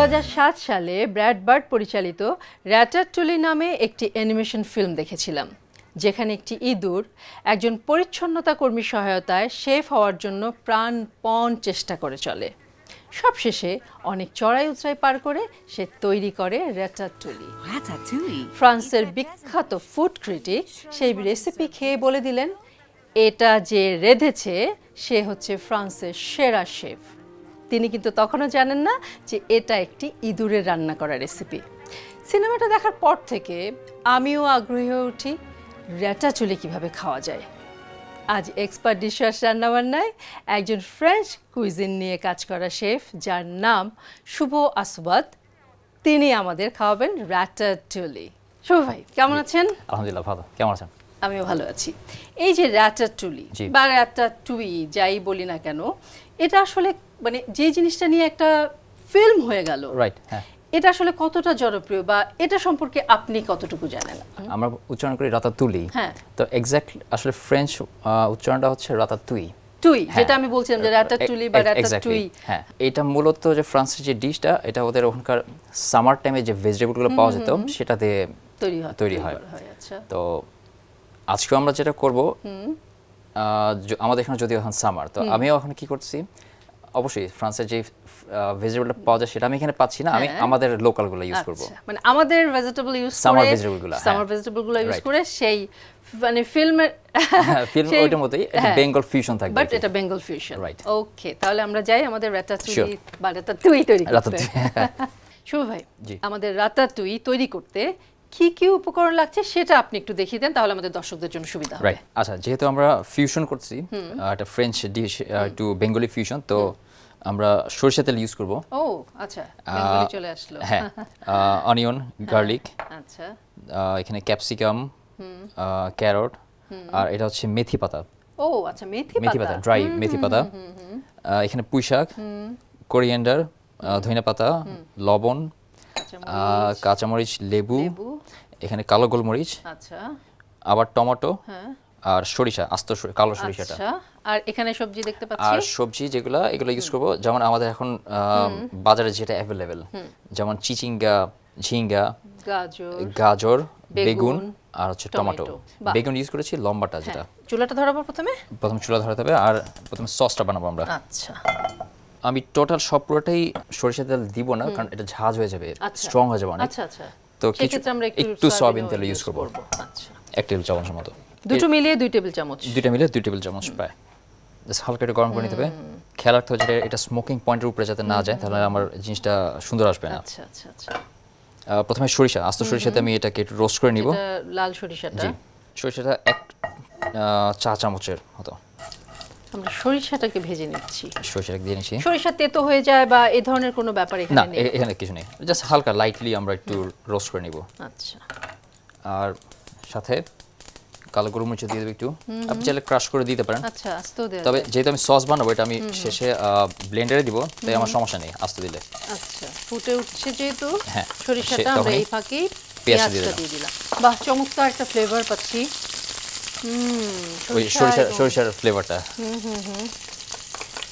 2007 সালে Brad bird পরিচালিত Ratatouille নামে একটি অ্যানিমেশন ফিল্ম দেখেছিলাম, যেখানে একটি ইঁদুর একজন পরিচ্ছন্নতা কর্মীর সহায়তায় শেফ হওয়ার জন্য প্রাণপণ চেষ্টা করে চলে। সবশেষে অনেক চড়াই উতরাই পার করে সে তৈরি করে র্যাটাটুলি। ফ্রান্সের বিখ্যাত ফুড ক্রিটিক সেই রেসিপি খেয়ে বলে দিলেন, এটা যে রেঁধেছে সে হচ্ছে ফ্রান্সের সেরা শেফ। তিনি কিন্তু তখনও জানেন না যে এটা একটি ইঁদুরের রান্না করা রেসিপি। সিনেমাটা দেখার পর থেকে আমিও আগ্রহী হয়ে উঠি র্যাটাটুলি কিভাবে খাওয়া যায়। আজ এক্সপার্ট ডিশওয়াশ রান্নাবান্নায় একজন ফ্রেঞ্চ কুইজিন নিয়ে কাজ করা শেফ, যার নাম শুভ আসওয়াদ, তিনি আমাদের খাওয়াবেন র্যাটাটুলি। শুভ ভাই, কেমন আছেন? আলহামদুলিল্লাহ ভালো, কেমন আছেন? আমিও ভালো আছি। এই যে র্যাটাটুলি বা র্যাটাটুই যাই বলি না কেন, এটা আসলে মানে যে জিনিসটা নিয়ে একটা ফিল্ম হয়ে গেল, রাইট? হ্যাঁ, এটা আসলে কতটা জনপ্রিয় বা এটা সম্পর্কে আপনি কতটুকু জানেন? আমরা উচ্চারণ করি রাতাতুলি। হ্যাঁ, তো এক্স্যাক্ট আসলে ফ্রেঞ্চ উচ্চারণটা হচ্ছে রাতাতুই। টুই, যেটা আমি বলছিলাম যে র্যাটাটুলি বা র্যাটাটুই। হ্যাঁ, এটা মূলত যে ফ্রান্সের যে ডিশটা, এটা ওদের ওখানকার সামার টাইমে যে ভেজিটেবলগুলো পাওয়া যেত সেটা দিয়ে তৈরি হয়। আচ্ছা, তো আজকে আমরা যেটা করব, আমাদের এখানে যদিও এখন সামার, তো আমিও এখন কি করছি, অবশ্যই ফ্রান্সের যে ভেজিটেবলটা পাওয়া যায় সেটা আমি এখানে পাচ্ছি না, আমি আমাদের লোকালগুলো ইউজ করব। মানে আমাদের ভেজিটেবল ইউজ করে, সামার ভেজিটেবলগুলো ইউজ করে সেই মানে ফিল্ম ওইটার মতোই বেঙ্গল ফিউশন থাকবে, বাট এটা বেঙ্গল ফিউশন। রাইট, ওকে, তাহলে আমরা যাই আমাদের র্যাটাটুলি বা র্যাটাটুই তৈরি করতে। শুভ ভাই, আমাদের র্যাটাটুই তৈরি করতে কি কি উপকরণ লাগছে সেটা আপনি একটু দেখিয়ে দেন, তাহলে আমাদের দর্শকদের জন্য সুবিধা হবে। রাইট, আচ্ছা, যেহেতু আমরা ফিউশন করছি, একটা French dish to Bengali fusion, তো আমরা সরিষা তেল ইউজ করব। ও আচ্ছা, বেঙ্গলি চলে আসলো। হ্যাঁ, অনিয়ন, গার্লিক, আচ্ছা, এখানে ক্যাপসিকাম, ক্যারট, আর এটা হচ্ছে মেথি পাতা। ও আচ্ছা, মেথি পাতা, ড্রাই মেথি পাতা। এখানে পুঁই শাক, কোরিয়েন্ডার, ধনিয়া পাতা, লবণ, কাঁচামরিচ, লেবু, এখানে কালো গোলমরিচ, আচ্ছা, আবার টমেটো, আর সরিষা, আস্ত কালো সরিষাটা। আচ্ছা, আর এখানে সবজি দেখতে পাচ্ছি। আর সবজি এগুলো ইউজ করব, যেমন আমাদের এখন বাজারে যেটা অ্যাভেলেবেল, যেমন চিচিঙ্গা, ঝিঙ্গা, গাজর, বেগুন, আর হচ্ছে টমেটো। বেগুন ইউজ করেছি লম্বাটা, যেটা। চুলাটা ধরাবো প্রথমে চুলা ধরাতে হবে, আর প্রথমে সসটা বানাবো আমরা। আচ্ছা, আমি টোটাল সব পুরোটাই সরিষা তেল দিব না, কারণ এটা ঝাঁজ হয়ে যাবে, স্ট্রং হয়ে যাবে অনেক। আচ্ছা আচ্ছা, তো আমরা একটু সয়াবিন তেল ইউজ করব। আচ্ছা, 1 টেবিল চামচের মতো। দুটো মিলিয়ে 2 টেবিল চামচ। 2 টেবিল চামচ প্রায়। জাস্ট হালকা একটু গরম করে নিতে হবে। খেয়াল রাখতে হবে যে এটা স্মোকিং পয়েন্টের উপরে যাতে না যায়, তাহলে আমার জিনিসটা সুন্দর আসবে না। আচ্ছা আচ্ছা আচ্ছা। প্রথমে সরিষা, আস্ত সরিষাতে আমি এটাকে একটু রোস্ট করে নিব। এটা লাল সরিষাটা? জি, সরিষাটা 1 চা চামচের মতো। আমরা সরিষাটাকে ভেজে নিচ্ছি। সরিষাটাকে দিয়ে নিচ্ছি। সরিষা তেতো হয়ে যায় বা এই ধরনের কোনো ব্যাপার এখানে নেই? না, এখানে কিছু নেই, জাস্ট হালকা লাইটলি আমরা একটু রোস্ট করে নিব। আচ্ছা, আর সাথে কালো গোলমরিচ দিয়ে দেব একটু, আপনি চাইলে ক্রাশ করে দিতে পারেন। আচ্ছা, আস্ত দেব। তবে যেহেতু আমি সস বানাবো, এটা আমি শেষে ব্লেন্ডারে দিব, তাই আমার সমস্যা নেই আস্ত দিলে। আচ্ছা, ফুটে উঠছে যেহেতু সরিষাটা, আমরা এই ফাঁকে পেঁয়াজটা দিয়ে দিলাম। বাহ, চমৎকার একটা ফ্লেভার পাচ্ছি। ওই সরিষার ফ্লেভারটা।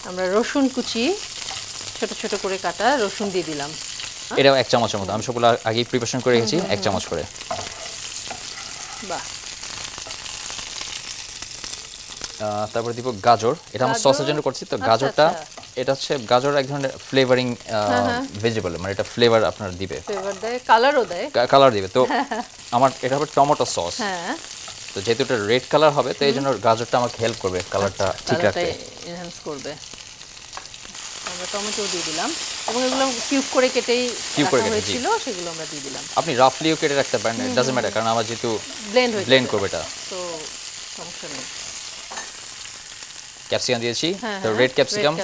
আমরা রসুন কুচি, ছোট ছোট করে কাটা রসুন দিয়ে দিলাম। এটাও 1 চামচের মতো, আমি সবগুলো আগেই প্রিপারেশন করে রেখেছি, 1 চামচ করে। বাহ। তারপর দিব গাজর, এটা আমরা সসের জন্য করছি, তো গাজরটা এটা হচ্ছে গাজর এক ধরনের ফ্লেভারিং ভেজিটেবল, মানে এটা ফ্লেভার আপনার দিবে, ফ্লেভার দেয়, কালারও দেয়, কালার দিবে। তো আমার এটা হবে টমেটো সস। হ্যাঁ, তো যেহেতু এটা রেড কালার হবে, তো এই জন্য গাজরটা আমাকে হেল্প করবে কালারটা ঠিক রাখতে, এনহ্যান্স করবে। আমরা টমেটো দিয়ে দিলাম এবং এগুলো কিউব করে কেটেই হয়েছিল, সেগুলো আমরা দিয়ে দিলাম। আপনি রাফলিও কেটে রাখতে পারেন, ইট ডাজন্ট ম্যাটার, কারণ আমার যেহেতু ব্লেন্ড করবে এটা, তো সমস্যা নেই। ক্যাপসিকাম দিয়েছি, তো রেড ক্যাপসিকাম।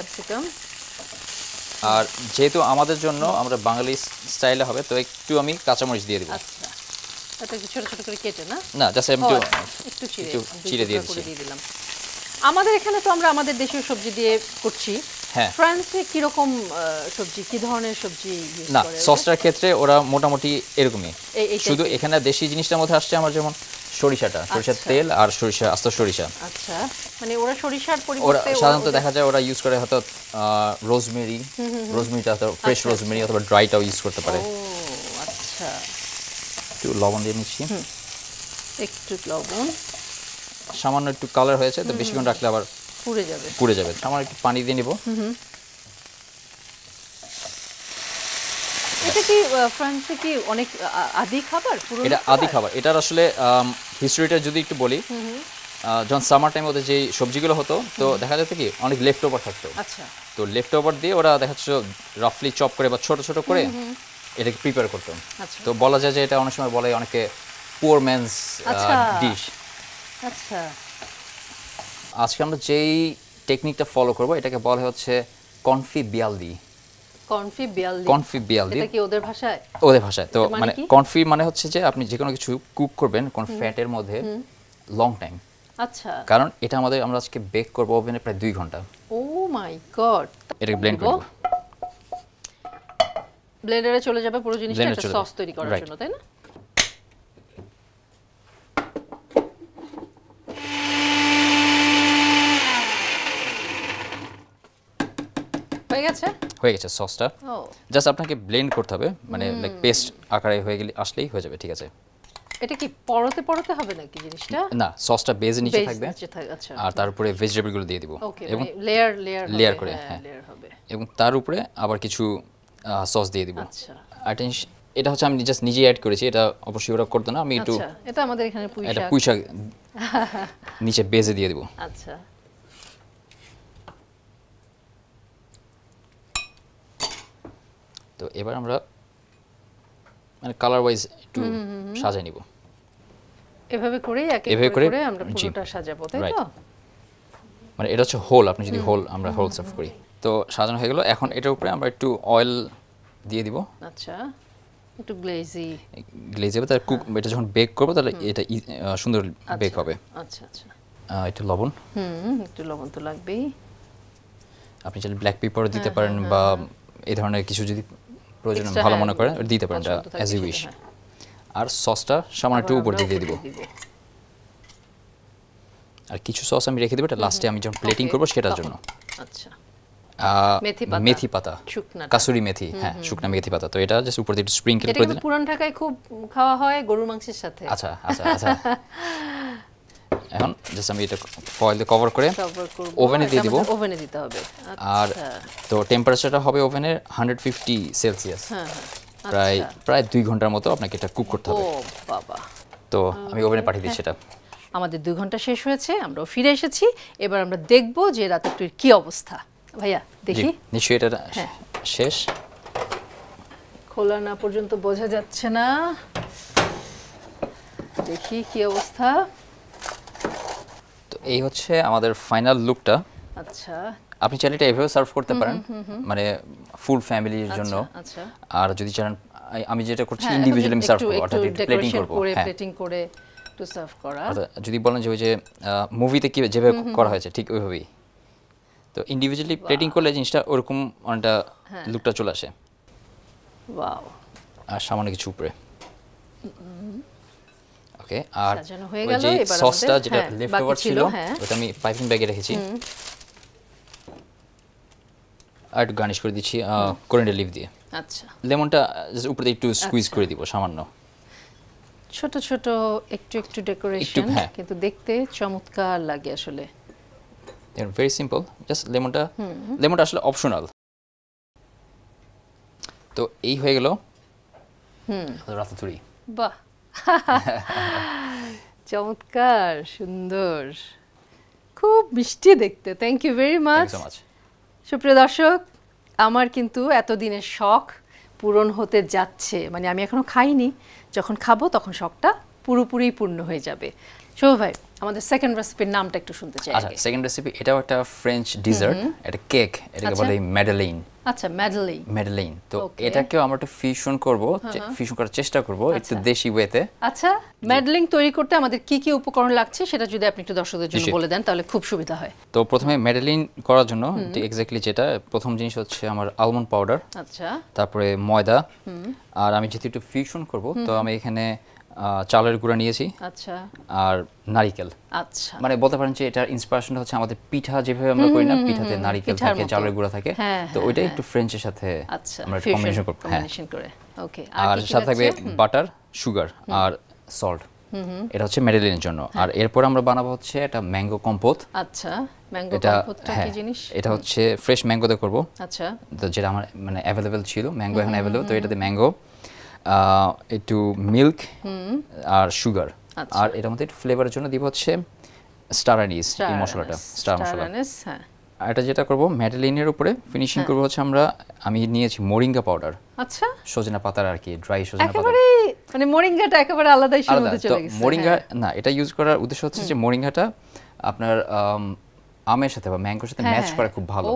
আর যেহেতু আমাদের জন্য আমরা বাঙালি স্টাইলে হবে, তো একটু আমি কাঁচামরিচ দিয়ে দিব। আচ্ছা, এটা কি ছোট ছোট করে কেটে? না, জাস্ট একটু চিড়ে দিয়ে দিলাম। আমাদের এখানে তো আমরা আমাদের দেশীয় সবজি দিয়ে করছি। হ্যাঁ, ফ্রান্সে কি রকম সবজি, কি ধরনের সবজি ইউজ করে? না, সসটার ক্ষেত্রে ওরা মোটামুটি এরকমই, শুধু এখানে দেশি জিনিসটার মধ্যে আসছে আমার, যেমন সরিষার তেল আর আস্ত সরিষা। আচ্ছা, মানে ওরা সরিষার ওরা পরিবর্তে সাধারণত দেখা যায় ওরা ইউজ করে হয়তো রোজমেরিটা ফ্রেশ রোজমেরি অথবা ড্রাইটাও ইউজ করতে পারে। ও আচ্ছা, একটু লবণ দিয়ে নিচ্ছি, একটু লবণ, সামান্য একটু কালার হয়েছে, তো বেশিক্ষণ রাখলে আবার পুড়ে যাবে। সামান্য একটু পানি দিয়ে নিব। এটা কি ফ্রান্সে কি অনেক আদি খাবার? এটা আদি খাবার। এটার আসলে হিস্ট্রিটা যদি একটু বলি, যখন সামার টাইমে ওদের যে সবজিগুলো হতো, তো দেখা যেত কি অনেক লেফট ওভার থাকতো। আচ্ছা, তো লেফট ওভার দিয়ে ওরা দেখা যাচ্ছে রাফলি চপ করে বা ছোট ছোট করে এটাকে প্রিপেয়ার করতো। তো বলা যায় যে এটা অনেক সময় বলে অনেকে পুয়ার ম্যানস ডিশ। আচ্ছা, আজকে আমরা যেই টেকনিকটা ফলো করব এটাকে বলা হচ্ছে কনফিবিয়ালদি। কনফিবিয়ালদি এটা কি ওদের ভাষায়? ওদের ভাষায়। তো মানে কনফি মানে হচ্ছে যে আপনি যে কোনো কিছু কুক করবেন কোন ফ্যাটের মধ্যে লং টাইম। আচ্ছা, কারণ এটা আমরা আজকে বেক করব ওভেনে প্রায় 2 ঘন্টা। ও মাই গড। এটাকে ব্লেন্ড করব, ব্লেন্ডারে চলে যাবে পুরো জিনিসটা একটা সস তৈরি করার জন্য, তাই না? হয়ে গেছে সসটা। জাস্ট আপনাকে ব্লেন্ড করতে হবে, মানে লাইক পেস্ট আকারে হয়ে গেলে আসলেই হয়ে যাবে। ঠিক আছে, এটা কি পরতে পরতে হবে নাকি জিনিসটা? না, সসটা বেজে নিচে থাকবে, আচ্ছা, আর তার উপরে ভেজিটেবল গুলো দিয়ে দিব এবং লেয়ার করে হবে, এবং তার উপরে আবার কিছু সস দিয়ে দিব। আচ্ছা, আর এটা হচ্ছে আমি জাস্ট নিজেই অ্যাড করেছি, এটা অবশ্যই ওরা করতে না, আমি একটু এটা আমাদের এখানে পুঁই শাক নিচে বেজে দিয়ে দিব। আচ্ছা, তো এবার আমরা মানে কালার ওয়াইজ একটু সাজিয়ে নিব। এভাবে করে আমরা পুরোটা সাজাবো, তাই তো? মানে এটা হচ্ছে হোল, আপনি যদি আমরা হোল সার্ভ করি। তো সাজানো হয়ে গেল। এখন এটার উপরে আমরা একটু অয়েল দিয়ে দিব। আচ্ছা, একটু গ্লেজি হবে, তার এটা যখন বেক করব তাহলে এটা সুন্দর বেক হবে। আচ্ছা আচ্ছা, একটু লবণ, একটু লবণ তো লাগবেই। আপনি চাইলে ব্ল্যাক পেপার দিতে পারেন বা এই ধরনের কিছু যদি প্রয়োজন ভালো মনে করেন দিতে পারেন, অ্যাজ ইউ উইশ। আর সসটা সামান্য একটু উপর দিয়ে দিব। আর কিছু সস আমি রেখে দেব, এটা লাস্টে আমি যখন প্লেটিং করব সেটার জন্য। আচ্ছা, মেথি পাতা, কাসুরি মেথি, হ্যাঁ, শুকনা মেথি পাতা। তো এটা জাস্ট উপর দিয়ে একটু স্প্রিংকেল করে দিলাম। পুরান ঢাকায় খুব খাওয়া হয় গরুর মাংসের সাথে। আচ্ছা আচ্ছা আচ্ছা। এখন জাস্ট আমি এটা ফয়েল দিয়ে কভার করে ওভেনে দিয়ে দিব। ওভেনে দিতে হবে। আর তো টেম্পারেচারটা হবে ওভেনের 150 সেলসিয়াস। প্রায় 2 ঘন্টার মতো আপনাকে এটা কুক করতে হবে। ও বাবা। তো আমি ওভেনে পাঠিয়ে দিচ্ছি এটা। আমাদের 2 ঘন্টা শেষ হয়েছে, আমরাও ফিরে এসেছি। এবার আমরা দেখব যে রাতাতুরির কি অবস্থা। ভাইয়া দেখি। নিশ্চয়ই এটা শেষ। খোলা না পর্যন্ত বোঝা যাচ্ছে না, দেখি কি অবস্থা। তো এই হচ্ছে আমাদের ফাইনাল লুকটা। আচ্ছা, আপনি চাইলে এটা এভাবে সার্ভ করতে পারেন, মানে ফুল ফ্যামিলির জন্য। আচ্ছা, আর যদি চান, আমি যেটা করছি ইন্ডিভিজুয়ালি আমি সার্ভ করব, অর্থাৎ প্লেটিং করব। প্লেটিং করে টু সার্ভ করা। যদি বলেন যে ওই যে মুভিতে কি যেভাবে করা হয়েছে ঠিক ওইভাবেই, তো ইন্ডিভিজুয়ালি প্লেটিং করলে জিনিসটা ওরকম অনেকটা লুকটা চলে আসে। ওয়াও। আর সামান্য কিছু উপরে। ওকে, আর ওই যে সসটা যেটা লেফট ওভার ছিল ওটা আমি পাইপিং ব্যাগে রেখেছি। আর একটু গার্নিশ করে দিচ্ছি কোরিয়ান্ডার লিভ দিয়ে। আচ্ছা, লেমনটা জাস্ট উপরে একটু স্কুইজ করে দিব সামান্য। ছোট ছোট একটু ডেকোরেশন, কিন্তু দেখতে চমৎকার লাগে আসলে। ভেরি সিম্পল, জাস্ট লেমনটা আসলে অপশনাল। তো এই হয়ে গেল রাতাতুরি। বাহ, চমৎকার, সুন্দর, খুব মিষ্টি দেখতে। Thank you very much. সুপ্রিয় দর্শক, আমার কিন্তু এতদিনের শখ পূরণ হতে যাচ্ছে। মানে আমি এখনো খাইনি, যখন খাবো তখন শখটা পুরোপুরি পূর্ণ হয়ে যাবে। শোভ ভাই, আমাদের সেকেন্ড রেসিপির নামটা একটু শুনতে চাই। আচ্ছা, সেকেন্ড রেসিপি এটাও একটা ফ্রেঞ্চ ডিজার্ট, এটা কেক, এটাকে বলে ম্যাডেলেইন। আচ্ছা, ম্যাডেলেইন। তো এটাকেও আমরা একটু ফিউশন করব, ফিউশন করার চেষ্টা করব একটু দেশি ওয়েতে। আচ্ছা, ম্যাডেলেইন তৈরি করতে আমাদের কি কি উপকরণ লাগছে সেটা যদি আপনি একটু দর্শকদের জন্য বলে দেন তাহলে খুব সুবিধা হয়। তো প্রথমে ম্যাডেলেইন করার জন্য এক্স্যাক্টলি যেটা প্রথম জিনিস হচ্ছে আমার আলমন্ড পাউডার। আচ্ছা, তারপরে ময়দা। আর আমি যেহেতু একটু ফিউশন করব, তো আমি এখানে চালের গুঁড়া নিয়েছি আচ্ছা আর নারিকেল। আচ্ছা মানে বলতে পারেন যে এটার ইন্সপিরেশনটা হচ্ছে আমাদের পিঠা যেভাবে আমরা করি না, পিঠাতে নারিকেল থাকে, চালের গুঁড়া থাকে, তো ওইটাই একটু ফ্রেঞ্চের সাথে আমরা কম্বিনেশন করব। ওকে, আর সাথে থাকবে বাটার, সুগার আর সল্ট। এটা হচ্ছে মেডেলিনের জন্য। আর এরপর আমরা বানাবো হচ্ছে এটা ম্যাঙ্গো কম্পোত। আচ্ছা, ম্যাঙ্গো কম্পোতটা কি জিনিস? এটা হচ্ছে ফ্রেশ ম্যাঙ্গো দিয়ে করব। আচ্ছা, তো যেটা আমার মানে অ্যাভেলেবল ছিল, ম্যাঙ্গো এখন অ্যাভেলেবল, তো এটাতে ম্যাঙ্গো, একটু মিল্ক আর সুগার, আর এটার মধ্যে একটু ফ্লেভারের জন্য দিব হচ্ছে স্টার অ্যানিস, এই মশলাটা, স্টার মশলা। হ্যাঁ, আর এটা যেটা করব ম্যাডেলিনের উপরে ফিনিশিং করব হচ্ছে আমি নিয়েছি মোরিঙ্গা পাউডার। আচ্ছা, সজনা পাতার আর কি, ড্রাই সজনা পাতা। একেবারে মানে মোরিঙ্গাটা একেবারে আলাদাই সুগন্ধ চলে গেছে। মোরিঙ্গা না, এটা ইউজ করার উদ্দেশ্য হচ্ছে যে মোরিঙ্গাটা আপনার আমের সাথে বা ম্যাঙ্গোর সাথে ম্যাচ করে খুব ভালো।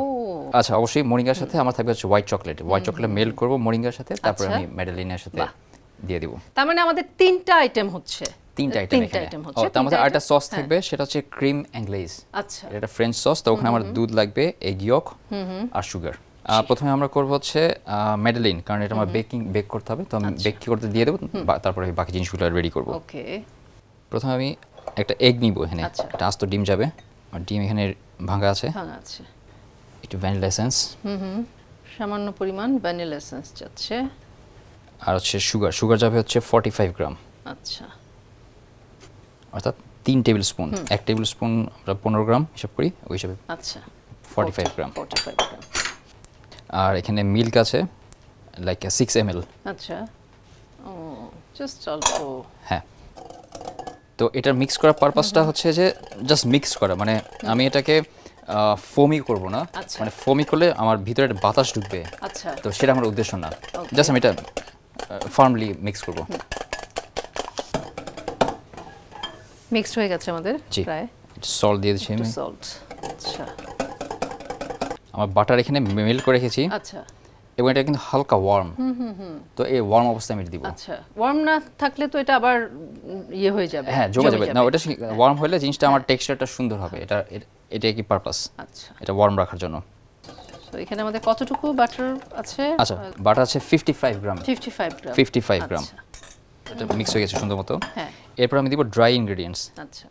আচ্ছা, অবশ্যই মোরিঙ্গার সাথে আমার থাকবে হচ্ছে হোয়াইট চকলেট মেল্ট করব মোরিঙ্গার সাথে, তারপর আমি মেডেলিনের সাথে দিয়ে দিব। তার মানে আমাদের তিনটা আইটেম হচ্ছে, তিনটা আইটেম হচ্ছে। তার মধ্যে আরেকটা সস থাকবে, সেটা হচ্ছে ক্রিম অ্যাংলেজ। আচ্ছা, এটা ফ্রেঞ্চ সস, তো ওখানে আমার দুধ লাগবে, এগ ইয়ক আর সুগার। প্রথমে আমরা করব হচ্ছে মেডেলিন, কারণ এটা আমার বেক করতে হবে, তো আমি বেক করতে দিয়ে দেবো, তারপরে বাকি জিনিসগুলো রেডি করব। ওকে, প্রথমে আমি একটা এগ নিব, এখানে একটা আস্ত ডিম যাবে, আর ডিম এখানে ভাঙা আছে, একটু ভ্যানিলা এসেন্স, সামান্য পরিমাণ ভ্যানিলা এসেন্স যাচ্ছে, আর হচ্ছে সুগার যাবে হচ্ছে 45 গ্রাম। আচ্ছা, অর্থাৎ 3 টেবিল স্পুন, 1 টেবিল স্পুন আমরা 15 গ্রাম হিসাব করি, ওই হিসাবে। আচ্ছা, 45 গ্রাম। আর এখানে মিল্ক আছে লাইক 6 ml। আচ্ছা, ও জাস্ট অল্প। হ্যাঁ, তো এটা মিক্স করার পারপাসটা হচ্ছে যে জাস্ট মিক্স করা, মানে আমি এটাকে ফোমি করব না, মানে ফোমি করলে আমার ভিতরে একটা বাতাস ঢুকবে, আচ্ছা, তো সেটা আমার উদ্দেশ্য না, জাস্ট আমি এটা ফার্মলি মিক্স করব। মিক্সড হয়ে গেছে আমাদের প্রায়। সল্ট দিয়ে দিচ্ছি আমি। সল্ট, আচ্ছা। আমার বাটার এখানে মেল্ট করে রেখেছি। আচ্ছা, এবং এটা কিন্তু হালকা ওয়ার্ম, তো এই ওয়ার্ম অবস্থায় আমি দিব। আচ্ছা, ওয়ার্ম না থাকলে তো এটা আবার ইয়ে হয়ে যাবে। হ্যাঁ, জমে যাবে। না, ওটা ওয়ার্ম হলে জিনিসটা আমার টেক্সচারটা সুন্দর হবে, এটা কি পারপাস। আচ্ছা, এটা ওয়ার্ম রাখার জন্য। তো এখানে আমাদের কতটুকু বাটার আছে? আচ্ছা, বাটার আছে 55 গ্রাম। 55 গ্রাম। এটা মিক্স হয়ে গেছে সুন্দর মতো। হ্যাঁ, এরপর আমি দিব ড্রাই ইনগ্রেডিয়েন্টস। আচ্ছা,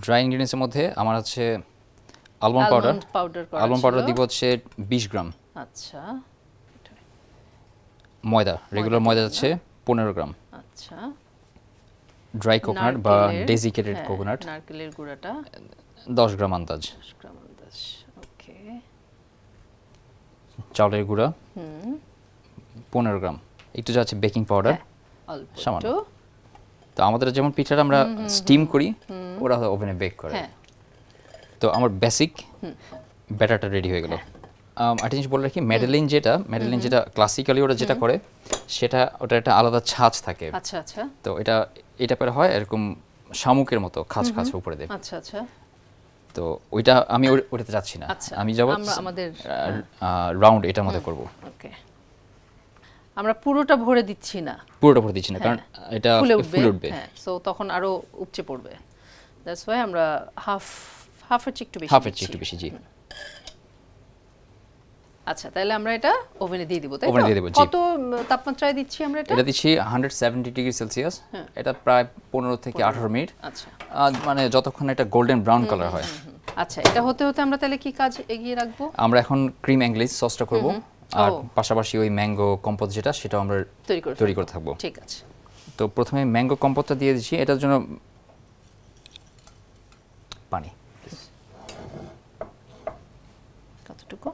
ড্রাই ইনগ্রেডিয়েন্টসের মধ্যে আমার আছে আলমন্ড পাউডার দিব হচ্ছে 20 গ্রাম। আচ্ছা, ময়দা, রেগুলার ময়দা আছে 15 গ্রাম। আচ্ছা, ড্রাই কোকোনাট বা ডেজিকেটেড কোকোনাট, নারকেলের গুঁড়াটা 10 গ্রাম আন্দাজ। ওকে, চাউলের গুঁড়া 15 গ্রাম। একটু যাচ্ছে বেকিং পাউডার সামান্য। তো আমাদের যেমন পিঠাটা আমরা স্টিম করি, ওরা ওভেনে বেক করে। তো আমার বেসিক ব্যাটারটা রেডি হয়ে গেল। একটা জিনিস বলে রাখি, মেডেলিন যেটা ক্লাসিক্যালি ওরা যেটা করে, সেটা ওটা একটা আলাদা ছাঁচ থাকে। আচ্ছা, আচ্ছা। তো এটা পরে হয় এরকম শামুকের মতো খাঁচ উপরে দেয়। আচ্ছা, আচ্ছা। তো ওইটা আমি ওটাতে যাচ্ছি না, আমি যাব আমাদের রাউন্ড এটার মধ্যে করব। ওকে, আমরা পুরোটা ভরে দিচ্ছি না, কারণ এটা ফুলে উঠবে, সো তখন আরো উপচে পড়বে। দ্যাটস ওয়াই আমরা হাফের চেয়ে একটু বেশি। জি, আচ্ছা, তাহলে আমরা এটা ওভেনে দিয়ে দিব। তাই তো? কত তাপমাত্রায় দিচ্ছি আমরা এটা? এটা দিচ্ছি 170 ডিগ্রি সেলসিয়াস। এটা প্রায় 15 থেকে 18 মিনিট। আচ্ছা, মানে যতক্ষণ এটা গোল্ডেন ব্রাউন কালার হয়। আচ্ছা, এটা হতে আমরা তাহলে কি কাজ এগিয়ে রাখবো? আমরা এখন ক্রিম অ্যাংলেজ সসটা করব, আর পাশাপাশি ওই ম্যাঙ্গো কম্পোত সেটাও আমরা তৈরি করে থাকবো। ঠিক আছে। তো প্রথমে ম্যাঙ্গো কম্পোতটা দিয়ে দিচ্ছি। এটার জন্য পানি কতটুকু?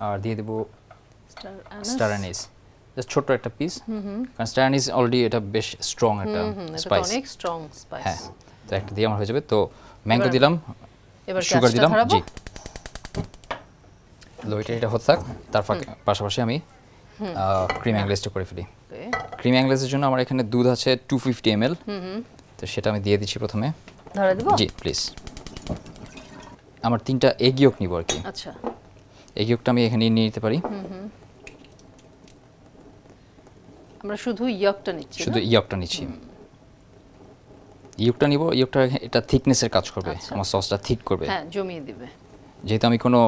আর দিয়ে দেব স্টার অ্যানিস, জাস্ট ছোট একটা পিস, কারণ স্টার অ্যানিস অলরেডি এটা বেশ স্ট্রং একটা স্পাইস। অনেক স্ট্রং স্পাইস। হ্যাঁ, তো একটা দিয়ে আমার হয়ে যাবে। তো ম্যাঙ্গো দিলাম, এবার সুগার দিলাম। জি, এটা হতে থাক, তার পাশাপাশি আমি ক্রিম অ্যাংলেজটা করে ফেলি। ক্রিম অ্যাংলেজের জন্য আমার এখানে দুধ আছে 250 ml। তো সেটা আমি দিয়ে দিচ্ছি প্রথমে। ধরে দেব? জি, প্লিজ। আমার 3টা এগ ইয়ক নিব আর কি। আচ্ছা, এগ ইয়কটা আমি এখানে নিয়ে নিতে পারি। আমরা শুধু ইয়কটা নিচ্ছি। ইয়কটা নিব। ইয়কটা এটা থিকনেসের কাজ করবে, আমার সসটা থিক করবে। হ্যাঁ, জমিয়ে দিবে। যেহেতু আমি কোনো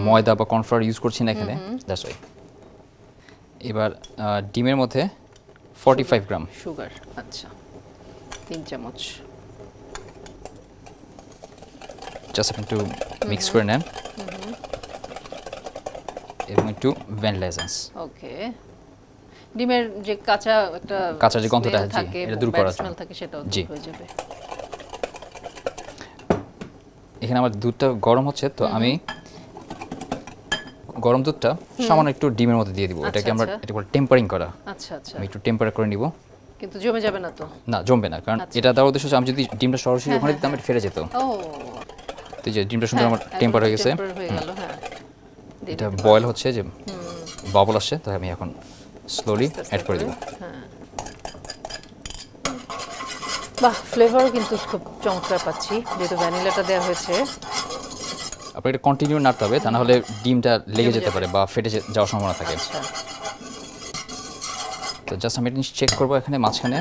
ময়দা বা কর্নফ্লাওয়ার ইউজ করছি না এখানে, দ্যাটস ওয়াই। এবার ডিমের মধ্যে 45 গ্রাম সুগার। আচ্ছা 3 চামচ। জাস্ট আপনি একটু মিক্স করে নেন এবং একটু ভ্যানিলা এসেন্স। ওকে, ডিমের যে কাঁচা যে গন্ধটা থাকে, এটা দূর করার জন্য থাকে, সেটাও দূর হয়ে যাবে। এখানে আমার দুধটা গরম হচ্ছে, তো আমি গরম দুধটা সামান্য একটু ডিমের মধ্যে দিয়ে দিব। এটাকে আমরা এটা বলে টেম্পারিং করা। আচ্ছা আচ্ছা, আমি একটু টেম্পার করে নিব। কিন্তু জমে যাবে না তো? না, জমবে না, কারণ এটা দেওয়ার উদ্দেশ্য হচ্ছে আমি যদি ডিমটা সরাসরি ওখানে দিতাম এটা ফেটে যেত। ও, তো যে ডিমটা সুন্দর আমার টেম্পার হয়ে গেছে, হ্যাঁ এটা বয়েল হচ্ছে, যে বাবল আসছে, তো আমি এখন স্লোলি অ্যাড করে দেব। বাহ, ফ্লেভারও কিন্তু খুব চমৎকার পাচ্ছি, যেহেতু ভ্যানিলাটা দেওয়া হয়েছে। আপনাকে এটা কন্টিনিউ নাড়তে হবে, তা না হলে ডিমটা লেগে যেতে পারে বা ফেটে যাওয়ার সম্ভাবনা থাকে। তো জাস্ট আমি এটা চেক করবো এখানে মাঝখানে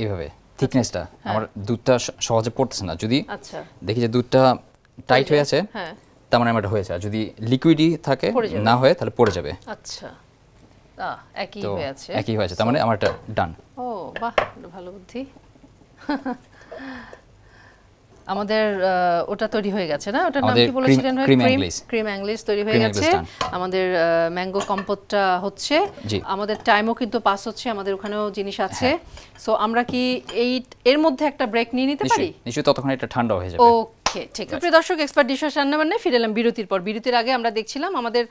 এইভাবে থিকনেসটা। আমার দুধটা সহজে পড়তেছে না, যদি দেখি যে দুধটা টাইট হয়ে আছে তার মানে এটা হয়েছে, আর যদি লিকুইডই থাকে না হয় তাহলে পড়ে যাবে। আচ্ছা, একই হয়ে আছে, তার মানে আমার এটা ডান। ও বাহ, ভালো বুদ্ধি। আমাদের ওটা তৈরি হয়ে গেছে না? ওটার নাম কি বলেছিলেন? ক্রিম অ্যাংলিশ তৈরি হয়ে গেছে। আমাদের ম্যাঙ্গো কম্পোটটা হচ্ছে। আমাদের টাইমও কিন্তু পাস হচ্ছে, আমাদের ওখানেও জিনিস আছে। সো আমরা কি এর মধ্যে একটা ব্রেক নিয়ে নিতে পারি? নিশ্চয়ই, ততক্ষণ এটা ঠান্ডা হয়ে যাবে। ওকে, ঠিক আছে। প্রিয় দর্শক, এক্সপার্ট ডিশওয়াশ রান্নাবান্নায় ফিরে এলাম বিরতির পর। বিরতির আগে আমরা দেখছিলাম আমাদের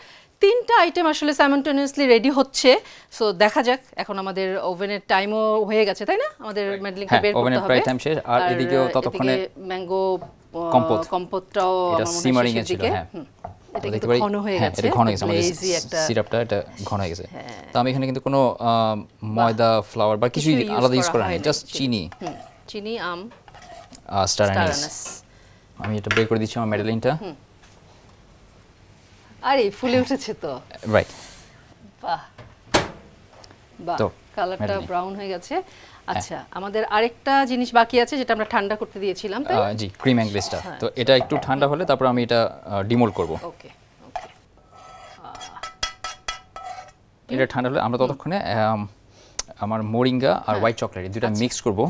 3টা আইটেম আসলে সাইমultaneously রেডি হচ্ছে। সো দেখা যাক, এখন আমাদের ওভেনের টাইমও হয়ে গেছে, তাই না? আমাদের ম্যাডলিনকে বের করতে হবে। ওভেনের প্রায় টাইম শেষ, আর এদিকেও ততক্ষণে ম্যাঙ্গো কম্পোটটাও এটা সিমারিং এ ছিল। হ্যাঁ, এটা কিন্তু ঘন হয়ে গেছে, এটা ঘন হয়ে গেছে, আমাদের সিরাপটা এটা ঘন হয়ে গেছে। তো আমি এখানে কিন্তু কোনো ময়দা, ফ্লাওয়ার বা কিছুই আলাদা ইউজ করা হয়নি, জাস্ট চিনি, আম, স্টার অ্যানিস। আমি এটা বের করে দিচ্ছি আমার ম্যাডলিনটা। আরে ফুলে উঠেছে তো, রাইট। বাহ বাহ, কালারটা ব্রাউন হয়ে গেছে। আচ্ছা, আমাদের আরেকটা জিনিস বাকি আছে, যেটা আমরা ঠান্ডা করতে দিয়েছিলাম, তাই না? জি, ক্রিম অ্যাংলিশটা। তো এটা একটু ঠান্ডা হলে তারপর আমি এটা ডিমোল্ড করব। ওকে ওকে, এটা ঠান্ডা হলে আমরা ততক্ষণে আমার মোরিঙ্গা আর হোয়াইট চকলেট দুটো মিক্স করব।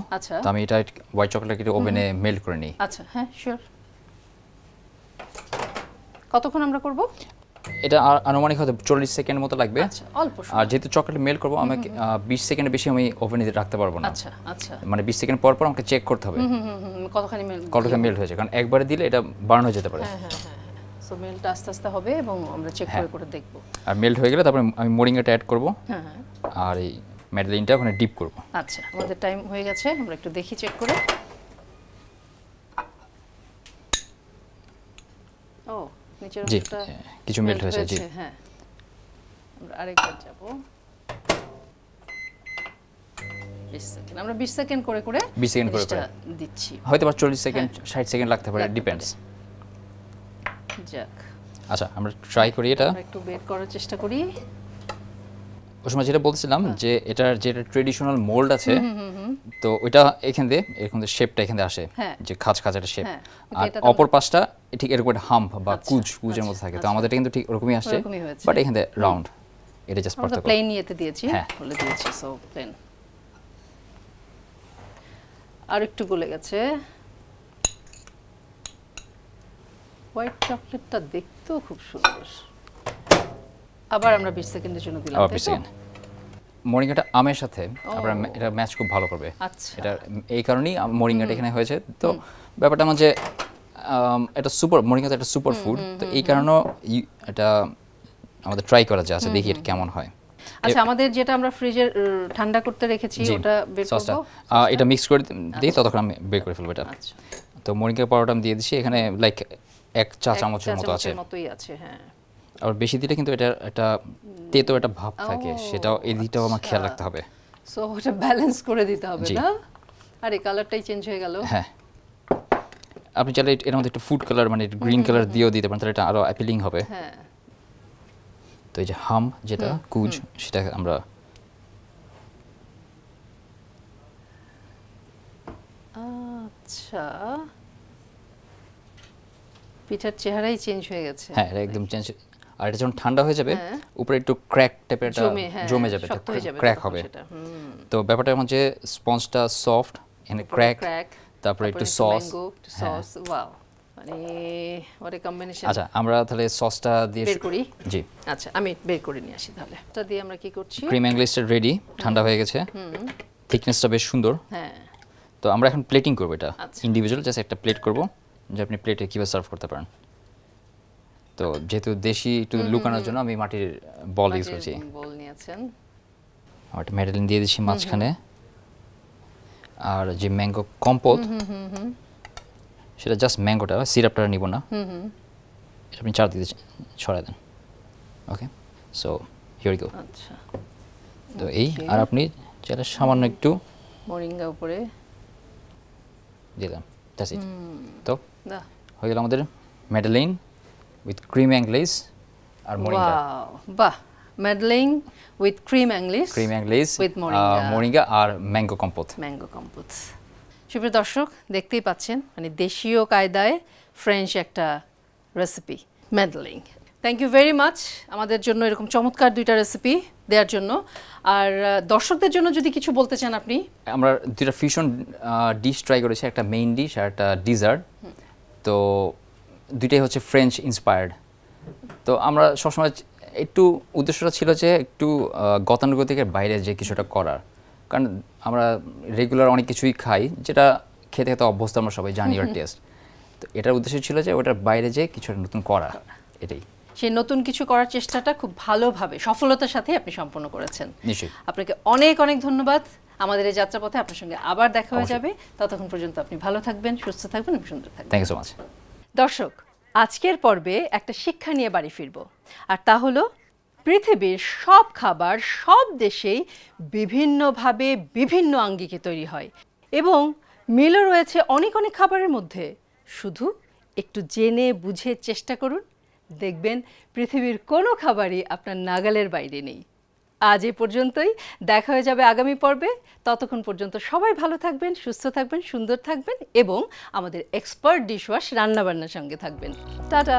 তো আমি এটা হোয়াইট চকলেটকে ওভেনে মেল্ট করে নিই। আচ্ছা, হ্যাঁ শিওর। কতক্ষণ আমরা করব এটা? আনুমানিক হয়তো 40 সেকেন্ড মতো লাগবে। আচ্ছা, অল্প সময়। আর যেহেতু চকলেট মেল্ট করব, আমাকে 20 সেকেন্ডের বেশি আমি ওভেনে রাখতে পারবো না। আচ্ছা আচ্ছা, মানে 20 সেকেন্ড পর পর আমাকে চেক করতে হবে কতখানি মেল্ট হয়েছে, কারণ একবারে দিলে এটা বার্ন হয়ে যেতে পারে। হ্যাঁ হ্যাঁ হ্যাঁ, সো মেল্ট আস্তে আস্তে হবে এবং আমরা চেক করে করে দেখব। আর মেল্ট হয়ে গেলে তারপর আমি মোরিঙ্গাটা অ্যাড করব। হ্যাঁ, আর এই ম্যাডলিনটা ওখানে ডিপ করব। আচ্ছা, আমাদের টাইম হয়ে গেছে, আমরা একটু দেখি চেক করে। ও, নিচের অংশটা কিছু মেল্ট হয়েছে। জি হ্যাঁ, আমরা আরেকবার যাব। 20 সেকেন্ড, আমরা 20 সেকেন্ড করে করে 20 সেকেন্ড করে দিচ্ছি। হয়তো বা 40 সেকেন্ড 60 সেকেন্ড লাগতে পারে, ডিপেন্ডস। যাক, আচ্ছা আমরা ট্রাই করি এটা। আমরা একটু বের করার চেষ্টা করি। ওই সময় যেটা বলছিলাম যে এটার যেটা ট্রেডিশনাল মোল্ড আছে, তো ওইটা এখান দিয়ে এরকম শেপটা এখান দিয়ে আসে, যে খাঁজ একটা শেপ। আর অপর পাশটা ঠিক এরকম একটা হাম্প বা কুজের মতো থাকে। তো আমাদের এটা কিন্তু ঠিক ওরকমই আসছে, বাট এখান দিয়ে রাউন্ড। এটা জাস্ট পার্থক্য। প্লেন নিয়েতে দিয়েছি, বলে দিয়েছি, সো প্লেন। আর একটু গলে গেছে। হোয়াইট চকলেটটা দেখতেও খুব সুন্দর। আবার আমরা 20 সেকেন্ডের জন্য দিলাম। 20 সেকেন্ড। মোরিঙ্গাটা আমের সাথে আবার এটা ম্যাচ খুব ভালো করবে। আচ্ছা, এটা এই কারণেই মোরিঙ্গাটা এখানে হয়েছে। তো ব্যাপারটা আমার যে এটা সুপার, মোরিঙ্গাটা একটা সুপার ফুড, তো এই কারণেও এটা আমাদের ট্রাই করা যায়। আচ্ছা, দেখি এটা কেমন হয়। আচ্ছা, আমাদের যেটা আমরা ফ্রিজে ঠান্ডা করতে রেখেছি ওটা বের করব। এটা মিক্স করে দিই, ততক্ষণ আমি বের করে ফেলবো এটা। আচ্ছা, তো মোরিঙ্গা পাউডারটা আমি দিয়ে দিচ্ছি এখানে, লাইক 1 চা চামচের মতো আছে। হ্যাঁ, আর বেশি দিলে কিন্তু এটা একটা তেতো একটা ভাব থাকে, সেটাও এদিকটাও আমার খেয়াল রাখতে হবে। সো ওটা ব্যালেন্স করে দিতে হবে না? আরে কালারটাই চেঞ্জ হয়ে গেল। হ্যাঁ, আপনি চাইলে এর মধ্যে একটু ফুড কালার মানে গ্রিন কালার দিয়েও দিতে পারেন, তাহলে এটা আরো অ্যাপিলিং হবে। হ্যাঁ, তো এই যে হাম যেটা কুজ, সেটা আমরা আচ্ছা, পিঠার চেহারাই চেঞ্জ হয়ে গেছে। হ্যাঁ, এটা একদম চেঞ্জ। আর এটা যখন ঠান্ডা হয়ে যাবে উপরে একটু ক্র্যাক টাইপের এটা জমে যাবে, ক্র্যাক হবে। তো ব্যাপারটা এমন যে স্পঞ্জটা সফট, এখানে ক্র্যাক, তারপরে একটু সস। ওয়াও, মানে ওরে কম্বিনেশন। আচ্ছা, আমরা তাহলে সসটা দিয়ে বের করি। জি, আচ্ছা, আমি বের করে নিয়ে আসি তাহলে। এটা দিয়ে আমরা কি করছি? ক্রিম অ্যাংলিশটা রেডি, ঠান্ডা হয়ে গেছে, থিকনেসটা বেশ সুন্দর। হ্যাঁ, তো আমরা এখন প্লেটিং করব, এটা ইন্ডিভিজুয়াল জাস্ট একটা প্লেট করব, যে আপনি প্লেটে কিভাবে সার্ভ করতে পারেন। তো যেহেতু দেশি একটু লুকানোর জন্য আমি মাটির বল ইউজ করছি। বল নিয়েছেন। আর একটা মেডেলিন দিয়ে দিচ্ছি মাঝখানে। আর যে ম্যাঙ্গো কম্পোট, সেটা জাস্ট ম্যাঙ্গোটা, সিরাপটা নিব না, এটা আপনি চারদিকে ছড়াই দেন। ওকে, সো হিয়ার উই গো। আচ্ছা, তো এই, আর আপনি চাইলে সামান্য একটু মোরিঙ্গা উপরে দিলাম, দ্যাটস ইট। তো হয়ে গেল আমাদের মেডেলিন উইথ ক্রিম অ্যাংলিশ আর মোরিঙ্গা। বাহ, madeleine with cream anglaise with moringa আর ম্যাঙ্গো কম্পোট। সুপ্রিয় দর্শক, দেখতেই পাচ্ছেন মানে দেশীয় কায়দায় ফ্রেঞ্চ একটা recipe madeleine. Thank you very much আমাদের জন্য এরকম চমৎকার দুইটা রেসিপি দেওয়ার জন্য। আর দর্শকদের জন্য যদি কিছু বলতে চান আপনি। আমরা দুইটা ফিউশন ডিশ ট্রাই করেছি, একটা মেইন ডিশ আর একটা ডিজার্ট। তো দুইটাই হচ্ছে ফ্রেঞ্চ ইন্সপায়ার্ড। তো আমরা সবসময় একটু উদ্দেশ্যটা ছিল যে একটু গতানুগতিকের বাইরে যে কিছুটা করার, কারণ আমরা রেগুলার অনেক কিছুই খাই যেটা খেতে খেতে অভ্যস্ত, আমরা সবাই জানি ওর টেস্ট। তো এটার উদ্দেশ্য ছিল যে ওটার বাইরে যে কিছু নতুন করা, এটাই। সেই নতুন কিছু করার চেষ্টাটা খুব ভালোভাবে সফলতার সাথে আপনি সম্পন্ন করেছেন। নিশ্চয়ই, আপনাকে অনেক অনেক ধন্যবাদ। আমাদের এই যাত্রাপথে আপনার সঙ্গে আবার দেখা হয়ে যাবে। ততক্ষণ পর্যন্ত আপনি ভালো থাকবেন, সুস্থ থাকবেন এবং সুন্দর থাকবেন। Thank you so much. দর্শক, আজকের পর্বে একটা শিক্ষা নিয়ে বাড়ি ফিরব, আর তা হলো পৃথিবীর সব খাবার সব দেশেই বিভিন্নভাবে বিভিন্ন আঙ্গিকে তৈরি হয় এবং মিলও রয়েছে অনেক অনেক খাবারের মধ্যে। শুধু একটু জেনে বুঝে চেষ্টা করুন, দেখবেন পৃথিবীর কোনো খাবারই আপনার নাগালের বাইরে নেই। আজ এ পর্যন্তই, দেখা হয়ে যাবে আগামী পর্বে। ততক্ষণ পর্যন্ত সবাই ভালো থাকবেন, সুস্থ থাকবেন, সুন্দর থাকবেন এবং আমাদের এক্সপার্ট ডিশওয়াশ রান্নাবান্নার সঙ্গে থাকবেন। টাটা।